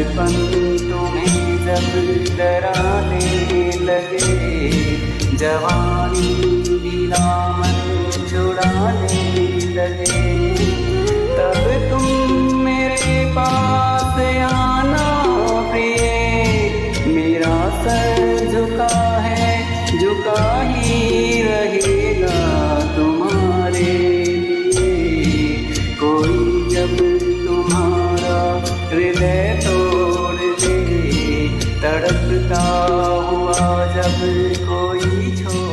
दर्पण तुम्हें जब डराने लगे, जवानी भी दामन छुड़ाने लगे, तब तुम मेरे पास आना प्रिय। मेरा सर झुका है, झुका ही रहेगा तुम्हारे लिए। कोई जब तुम्हारा हृदय तोड़ दे, तड़पता हुआ जब कोई छोड़